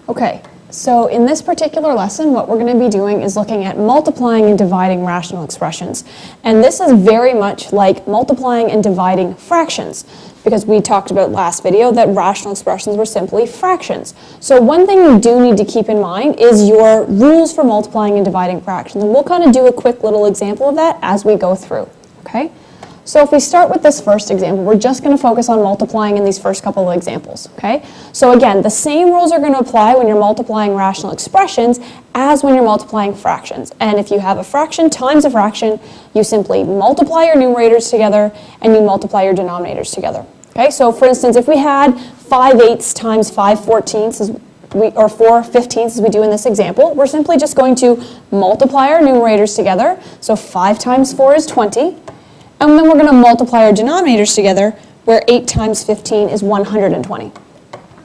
Okay, so in this particular lesson, what we're going to be doing is looking at multiplying and dividing rational expressions. And this is very much like multiplying and dividing fractions, because we talked about last video that rational expressions were simply fractions. So one thing you do need to keep in mind is your rules for multiplying and dividing fractions. And we'll kind of do a quick little example of that as we go through, okay? So if we start with this first example, we're just going to focus on multiplying in these first couple of examples, okay? So again, the same rules are going to apply when you're multiplying rational expressions as when you're multiplying fractions. And if you have a fraction times a fraction, you simply multiply your numerators together and you multiply your denominators together, okay? So for instance, if we had 5/8 times 5/14, or 4/15 as we do in this example, we're simply just going to multiply our numerators together. So 5 times 4 is 20. And then we're going to multiply our denominators together, where 8 times 15 is 120.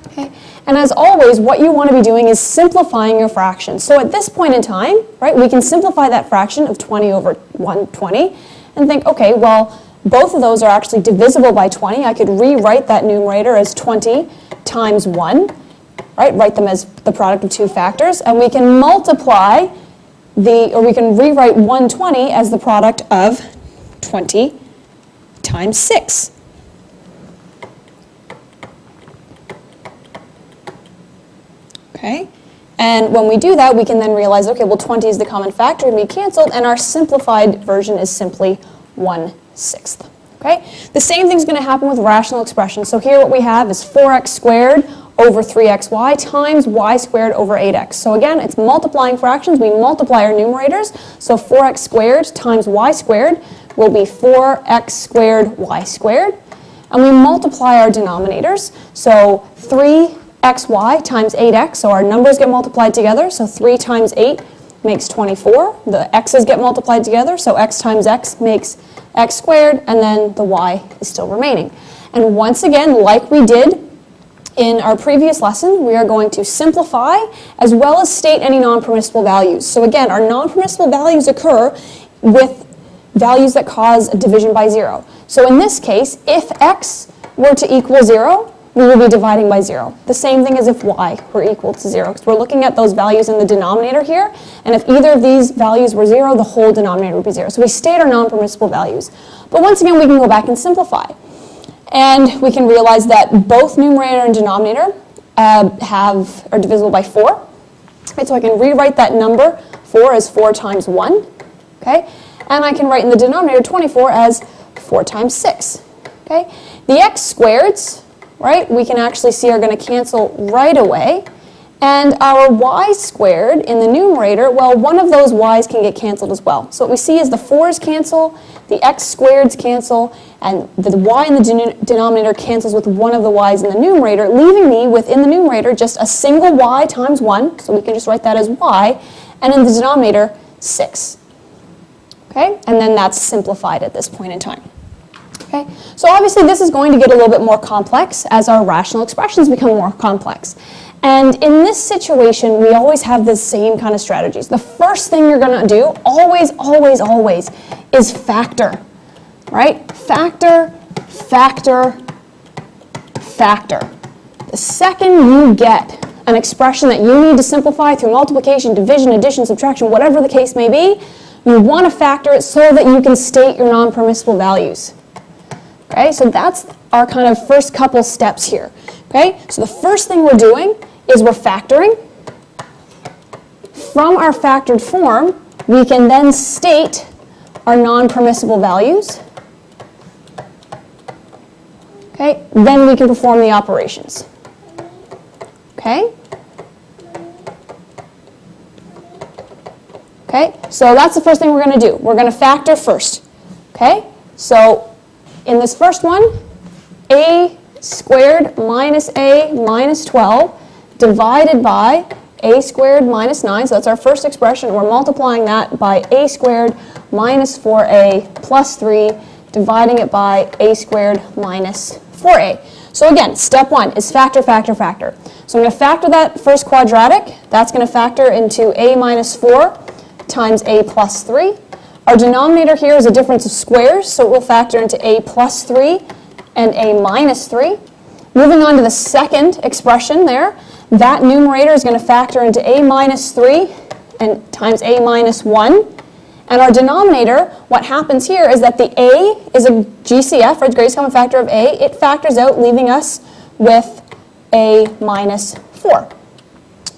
Okay? And as always, what you want to be doing is simplifying your fractions. So at this point in time, right, we can simplify that fraction of 20 over 120 and think, okay, well, both of those are actually divisible by 20. I could rewrite that numerator as 20 times 1, right? Write them as the product of two factors, and we can multiply we can rewrite 120 as the product of 20 times 6. Okay? And when we do that, we can then realize, okay, well, 20 is the common factor, and we canceled, and our simplified version is simply 1/6. Okay? The same thing's going to happen with rational expressions. So here what we have is 4x squared over 3xy times y squared over 8x. So again, it's multiplying fractions. We multiply our numerators. So 4x squared times y squared will be 4x squared y squared. And we multiply our denominators. So 3xy times 8x, so our numbers get multiplied together. So 3 times 8 makes 24. The x's get multiplied together, so x times x makes x squared, and then the y is still remaining. And once again, like we did in our previous lesson, we are going to simplify as well as state any non-permissible values. So again, our non-permissible values occur with values that cause a division by 0. So in this case, if x were to equal 0, we will be dividing by 0. The same thing as if y were equal to 0, because we're looking at those values in the denominator here, and if either of these values were 0, the whole denominator would be 0. So we state our non-permissible values. But once again, we can go back and simplify. And we can realize that both numerator and denominator are divisible by 4. Right, so I can rewrite that number 4 as 4 times 1. Okay? And I can write in the denominator 24 as 4 times 6. Okay? The x squareds, right, we can actually see are going to cancel right away. And our y squared in the numerator, well, one of those y's can get canceled as well. So what we see is the 4's cancel, the x squareds cancel, and the y in the denominator cancels with one of the y's in the numerator, leaving me within the numerator just a single y times 1, so we can just write that as y, and in the denominator, 6. Okay? And then that's simplified at this point in time. Okay? So obviously this is going to get a little bit more complex as our rational expressions become more complex. And in this situation, we always have the same kind of strategies. The first thing you're going to do, always, always, always, is factor. Right? Factor, factor, factor. The second you get an expression that you need to simplify through multiplication, division, addition, subtraction, whatever the case may be, you want to factor it so that you can state your non-permissible values. Okay, so that's our kind of first couple steps here. Okay, so the first thing we're doing is we're factoring. From our factored form, we can then state our non-permissible values. Okay, then we can perform the operations. Okay? Okay, so that's the first thing we're going to do. We're going to factor first. Okay, so in this first one, a squared minus a minus 12 divided by a squared minus 9. So that's our first expression. We're multiplying that by a squared minus 4a plus 3, dividing it by a squared minus 4a. So again, step 1 is factor, factor, factor. So I'm going to factor that first quadratic. That's going to factor into a minus 4 times a plus 3. Our denominator here is a difference of squares, so it will factor into a plus 3 and a minus 3. Moving on to the second expression there, that numerator is going to factor into a minus 3 and times a minus 1. And our denominator, what happens here is that the a is a GCF, or greatest common factor of a. It factors out, leaving us with a minus 4.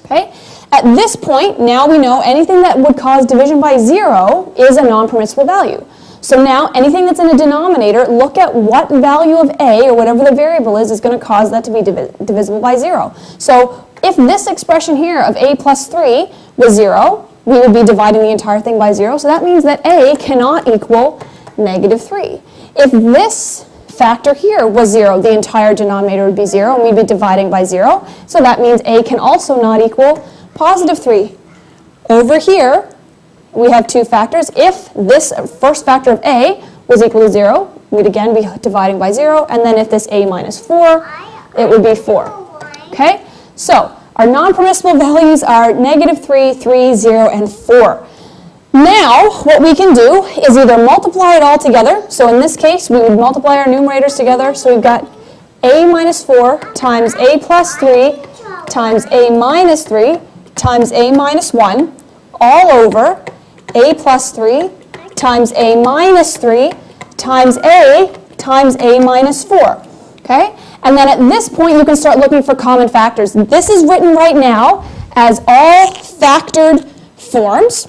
Okay? At this point, now we know anything that would cause division by 0 is a non-permissible value. So now anything that's in a denominator, look at what value of a, or whatever the variable is going to cause that to be divisible by 0. So if this expression here of a plus 3 was 0, we would be dividing the entire thing by 0. So that means that a cannot equal negative 3. If this factor here was 0, the entire denominator would be 0, and we'd be dividing by 0. So that means a can also not equal positive 3. Over here, we have two factors. If this first factor of a was equal to 0, we'd again be dividing by 0. And then if this a minus 4, it would be 4. Okay? So our non-permissible values are negative 3, 3, 0, and 4. Now, what we can do is either multiply it all together. So in this case, we would multiply our numerators together. So we've got a minus 4 times a plus 3 times a minus 3 times a minus 1 all over a plus 3 times a minus 3 times a minus 4. Okay? And then at this point, you can start looking for common factors. This is written right now as all factored forms.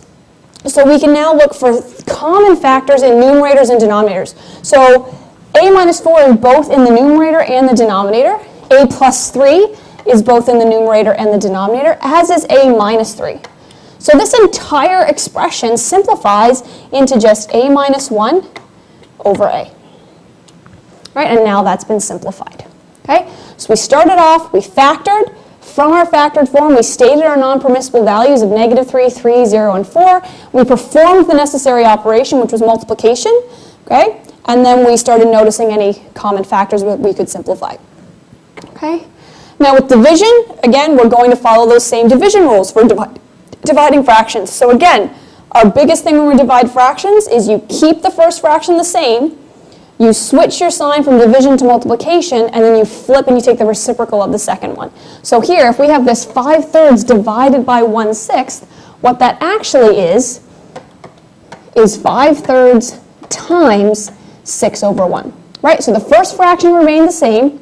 So we can now look for common factors in numerators and denominators. So a minus 4 is both in the numerator and the denominator. A plus 3 is both in the numerator and the denominator, as is a minus 3. So this entire expression simplifies into just a minus 1 over a. Right, and now that's been simplified. Okay, so we started off, we factored. From our factored form, we stated our non-permissible values of negative 3, 3, 0, and 4. We performed the necessary operation, which was multiplication. Okay, and then we started noticing any common factors that we could simplify. Okay, now with division, again, we're going to follow those same division rules for dividing fractions. So again, our biggest thing when we divide fractions is you keep the first fraction the same, you switch your sign from division to multiplication, and then you flip and you take the reciprocal of the second one. So here, if we have this 5/3 divided by 1/6, what that actually is 5/3 times 6 over 1. Right? So the first fraction remained the same,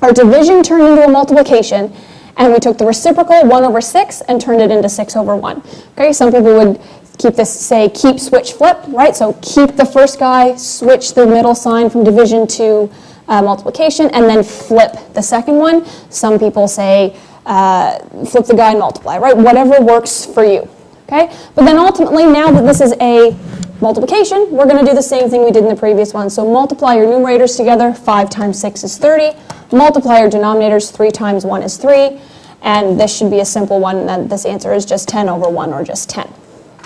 our division turned into a multiplication, and we took the reciprocal, 1 over 6, and turned it into 6 over 1. Okay, some people would keep this, say, keep, switch, flip, right? So keep the first guy, switch the middle sign from division to multiplication, and then flip the second one. Some people say flip the guy and multiply, right? Whatever works for you, okay? But then ultimately, now that this is a multiplication, we're going to do the same thing we did in the previous one. So multiply your numerators together. 5 times 6 is 30. Multiply your denominators. 3 times 1 is 3. And this should be a simple one, and then this answer is just 10 over 1, or just 10.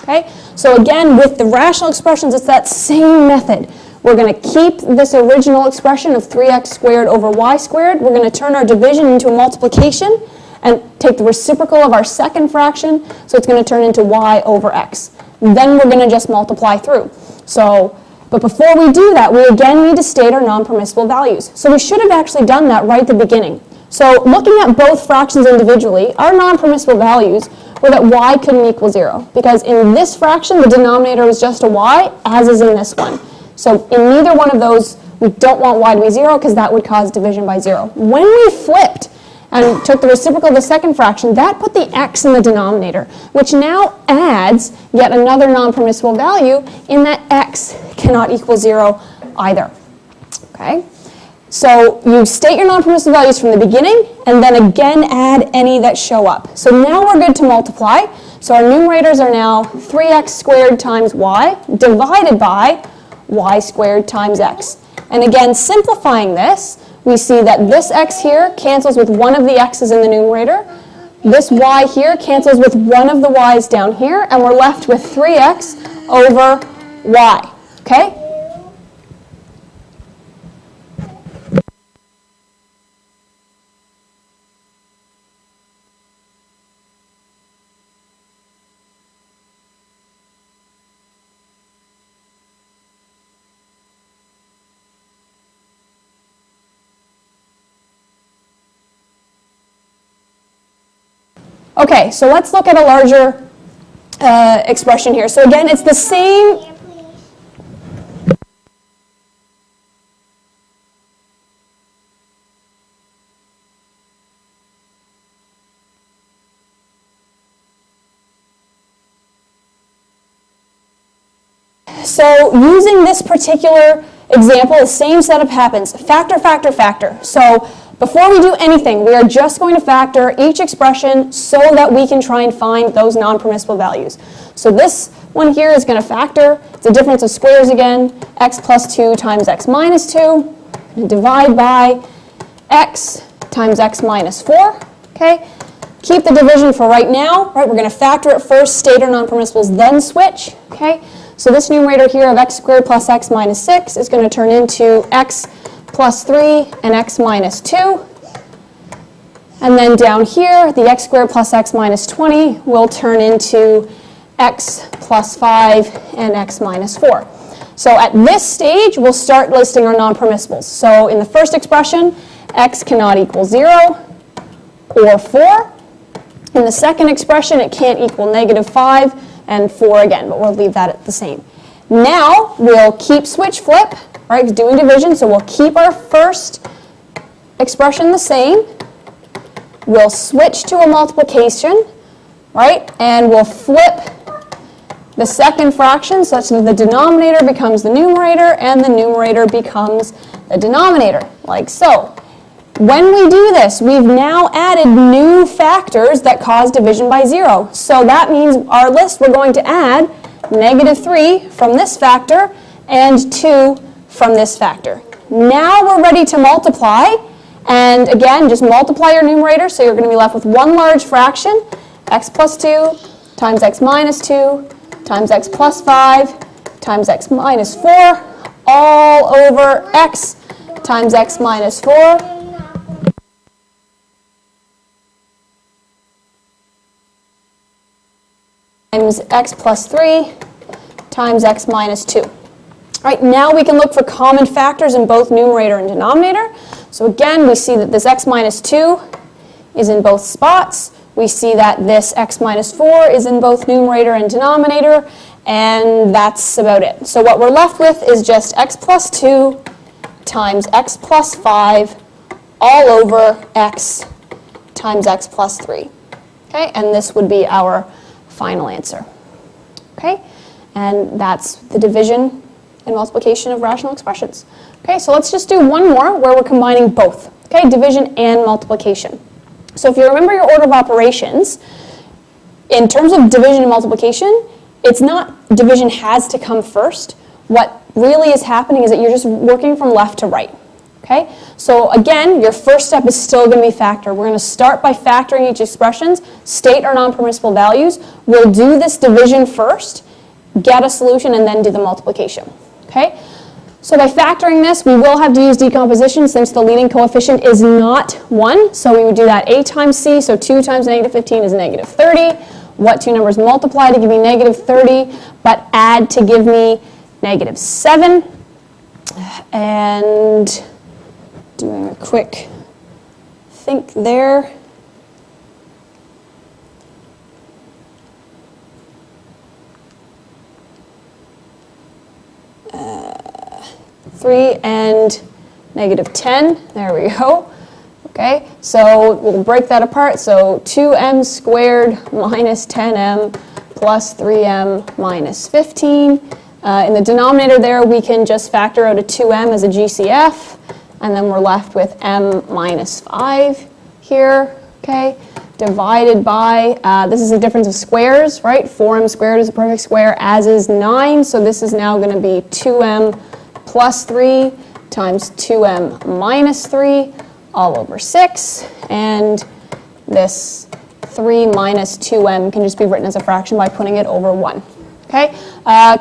Okay? So again, with the rational expressions, it's that same method. We're going to keep this original expression of 3x squared over y squared. We're going to turn our division into a multiplication and take the reciprocal of our second fraction, so it's going to turn into y over x. Then we're going to just multiply through. So, but before we do that, we again need to state our non-permissible values. So we should have actually done that right at the beginning. So looking at both fractions individually, our non-permissible values were that y couldn't equal 0. Because in this fraction, the denominator was just a y, as is in this one. So in neither one of those, we don't want y to be 0, because that would cause division by 0. When we flipped and took the reciprocal of the second fraction, that put the x in the denominator, which now adds yet another non-permissible value in that x cannot equal 0 either. Okay? So you state your non-permissible values from the beginning, and then again add any that show up. So now we're good to multiply. So our numerators are now 3x squared times y divided by y squared times x. And again, simplifying this, we see that this x here cancels with one of the x's in the numerator. This y here cancels with one of the y's down here, and we're left with 3x over y. Okay? Okay, so let's look at a larger expression here. So again, it's the same. So using this particular example, the same setup happens. Factor, factor, factor. So before we do anything, we are just going to factor each expression so that we can try and find those non-permissible values. So this one here is going to factor. It's a difference of squares again. X plus 2 times x minus 2. And divide by x times x minus 4. Okay? Keep the division for right now. Right? We're going to factor it first, state our non-permissibles, then switch. Okay? So this numerator here of x squared plus x minus 6 is going to turn into x plus 3 and x minus 2. And then down here, the x squared plus x minus 20 will turn into x plus 5 and x minus 4. So at this stage, we'll start listing our non-permissibles. So in the first expression, x cannot equal 0 or 4. In the second expression, it can't equal negative 5 and 4 again, but we'll leave that at the same. Now, we'll keep switch flip, right, doing division, so we'll keep our first expression the same. We'll switch to a multiplication, right, and we'll flip the second fraction such that the denominator becomes the numerator and the numerator becomes the denominator, like so. When we do this, we've now added new factors that cause division by 0. So that means our list, we're going to add negative 3 from this factor and 2 from this factor. Now we're ready to multiply. And again, just multiply your numerator, so you're going to be left with one large fraction, x plus 2 times x minus 2 times x plus 5 times x minus 4 all over x times x minus 4. Times x plus 3 times x minus 2. All right, now we can look for common factors in both numerator and denominator. So again, we see that this x minus 2 is in both spots. We see that this x minus 4 is in both numerator and denominator, and that's about it. So what we're left with is just x plus 2 times x plus 5 all over x times x plus 3. Okay, and this would be our final answer. Okay, and that's the division and multiplication of rational expressions. Okay, so let's just do one more where we're combining both. Okay, division and multiplication. So if you remember your order of operations, in terms of division and multiplication, it's not division has to come first. What really is happening is that you're just working from left to right. Okay, so again, your first step is still going to be factor. We're going to start by factoring each expressions, state our non-permissible values. We'll do this division first, get a solution, and then do the multiplication. Okay, so by factoring this, we will have to use decomposition since the leading coefficient is not 1. So we would do that a times c, so 2 times negative 15 is negative 30. What two numbers multiply to give me negative 30, but add to give me negative 7. And doing a quick think there. Three and negative 10. There we go. Okay, so we'll break that apart. So 2m squared minus 10m plus 3m minus 15. In the denominator there, we can just factor out a 2m as a GCF, and then we're left with m minus 5 here, okay, divided by, this is a difference of squares, right? 4m squared is a perfect square, as is 9, so this is now going to be 2m plus 3 times 2m minus 3 all over 6, and this 3 minus 2m can just be written as a fraction by putting it over 1. Okay,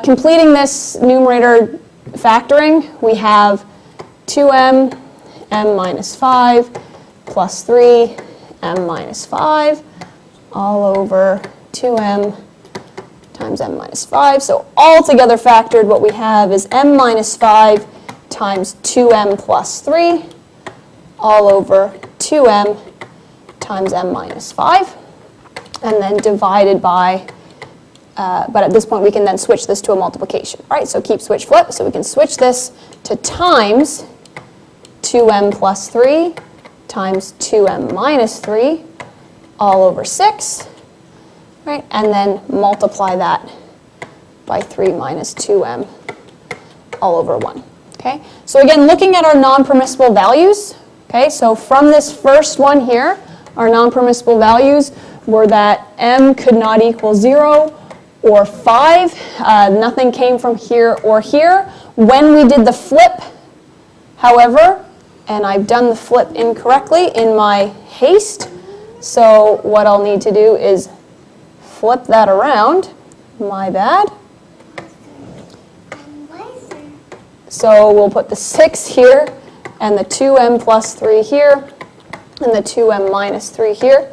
completing this numerator factoring, we have 2m, m minus 5, plus 3, m minus 5, all over 2m times m minus 5. So all together factored, what we have is m minus 5 times 2m plus 3, all over 2m times m minus 5. and then divided by, but at this point we can then switch this to a multiplication, right? So keep switch flip, so we can switch this to times 2m plus 3 times 2m minus 3 all over 6, right? And then multiply that by 3 minus 2m all over 1, okay? So again, looking at our non-permissible values, okay, so from this first one here, our non-permissible values were that m could not equal 0 or 5. Nothing came from here or here. When we did the flip, however, and I've done the flip incorrectly in my haste, so what I'll need to do is flip that around. My bad. So we'll put the 6 here, and the 2m plus 3 here, and the 2m minus 3 here.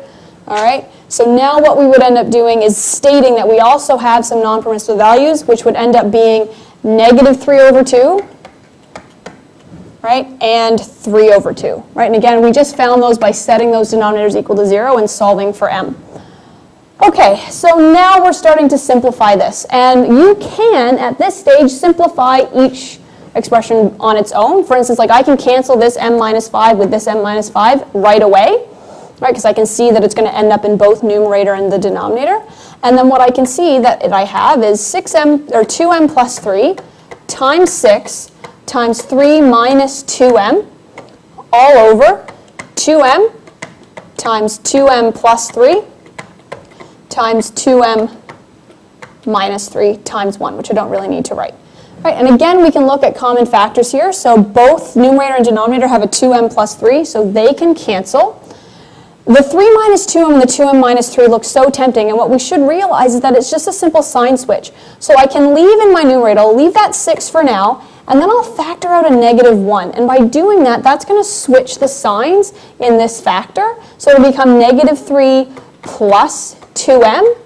All right, so now what we would end up doing is stating that we also have some non-permissible values, which would end up being negative 3 over 2, right, and 3 over 2, right? And again, we just found those by setting those denominators equal to 0 and solving for m. Okay, so now we're starting to simplify this, and you can, at this stage, simplify each expression on its own. For instance, like I can cancel this m minus 5 with this m minus 5 right away, right, because I can see that it's going to end up in both numerator and the denominator. And then what I can see that I have is 2m plus 3 times 6 times 3 minus 2m all over 2m times 2m plus 3 times 2m minus 3 times 1, which I don't really need to write. Right, and again, we can look at common factors here. So both numerator and denominator have a 2m plus 3, so they can cancel. The 3 minus 2m and the 2m minus 3 look so tempting, and what we should realize is that it's just a simple sign switch. So I can leave in my numerator, I'll leave that 6 for now, and then I'll factor out a negative 1. And by doing that, that's going to switch the signs in this factor. So it'll become negative 3 plus 2m.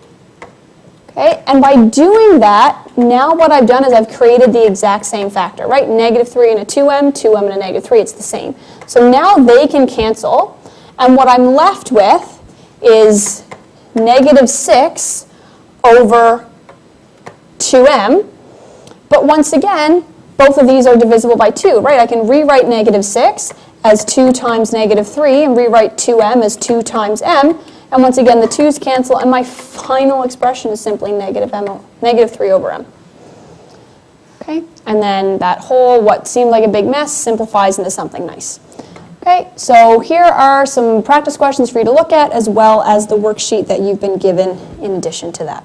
Okay, and by doing that, now what I've done is I've created the exact same factor, right? Negative 3 and a 2m, 2m and a negative 3, it's the same. So now they can cancel, and what I'm left with is negative 6 over 2m, but once again, both of these are divisible by 2, right? I can rewrite negative 6 as 2 times negative 3 and rewrite 2m as 2 times m. And once again, the 2's cancel, and my final expression is simply negative 3 over m. Okay, and then that whole, what seemed like a big mess, simplifies into something nice. Okay, so here are some practice questions for you to look at, as well as the worksheet that you've been given in addition to that.